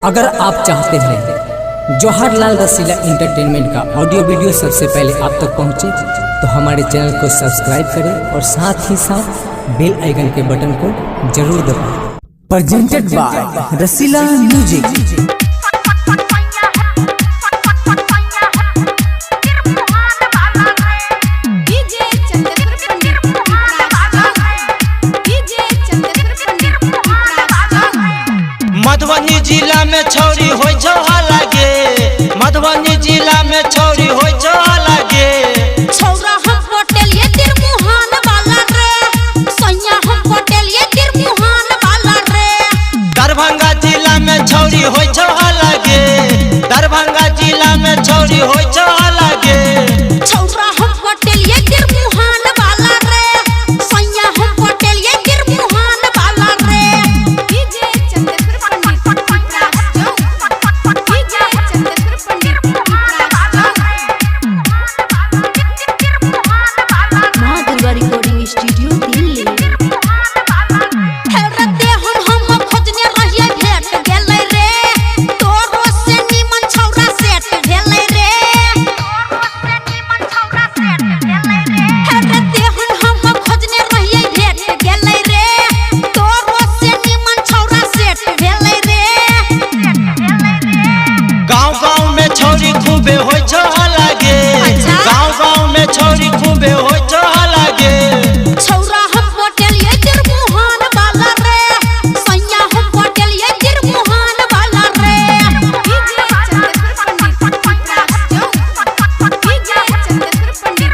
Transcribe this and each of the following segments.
अगर आप चाहते हैं जवाहरलाल रसीला एंटरटेनमेंट का ऑडियो वीडियो सबसे पहले आप तक पहुंचे तो हमारे चैनल को सब्सक्राइब करें और साथ ही साथ बेल आइकन के बटन को जरूर दबाएं। Presented by Rasila music. Madhubani जिला में छौरी होय छौ लागे, मधुबनी जिला में छौरी होय छौ लागे। छौरा हम होटल ये तिरमुहान वाला रे, सैया हम होटल ये तिरमुहान वाला रे। दरभंगा जिला में छौरी होय छौ लागे, दरभंगा जिला में छौरी होय छौ लागे। छौरा हम होटल ये तिरमुहान वाला रे, सैया हम होटल ये तिरमुहान वाला रे। डीजे चंद्रशेखर पंडित डीजे चंद्रशेखर पंडित मां दुर्गा रिकॉर्डिंग स्टूडियो दिल्ली। हेरते हम खोजने रहिए भेट गेलै रे, तोरो से निमन छौरा सेट भेलै रे। हेरते हम खोजने रहिए भेट गेलै रे, तोरो से निमन छौरा सेट भेलै रे। गांव-गांव में छौरी खूबे होय छौ लागे, अच्छा। गांव-गांव में छौरी खूबे होय छौ लागे। छौरा हम होटल ये तिरमुहान वाला रे, सैया हम होटल ये तिरमुहान वाला रे। डीजे चंद्रशेखर पंडित डीजे चंद्रशेखर पंडित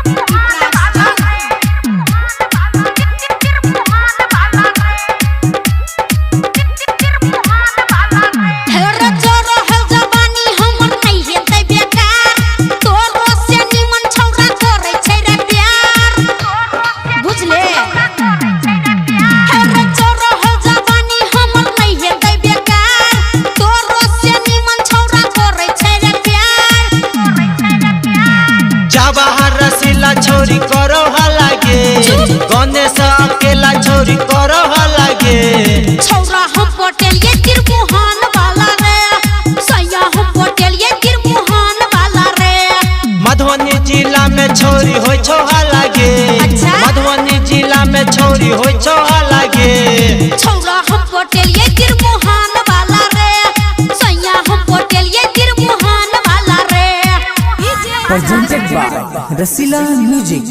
हेरे जोरो है जवानी हमर नहीं हेतै बेकार, तोरो से निमन छौरा करे छै रे प्यार, बुझले। हेरे जोरो है जवानी हमर नहीं हेतै बेकार, तोरो से निमन छौरा करे छै रे प्यार। जवाहर रसीला छौरी करो लागे, गणेश अकेला छौरी करो लागे। छौरा हम होटल ये तिरमुहान वाला रे, सैया हम होटल ये तिरमुहान वाला रे। मधुबनी जिला में छौरी होय छौ लागे, अच्छा। मधुबनी जिला में छौरी होय छौ लागे। छौरा हम होटल ये तिरमुहान वाला रे, सैया हम होटल ये तिरमुहान वाला रे। Presented by Rasila music.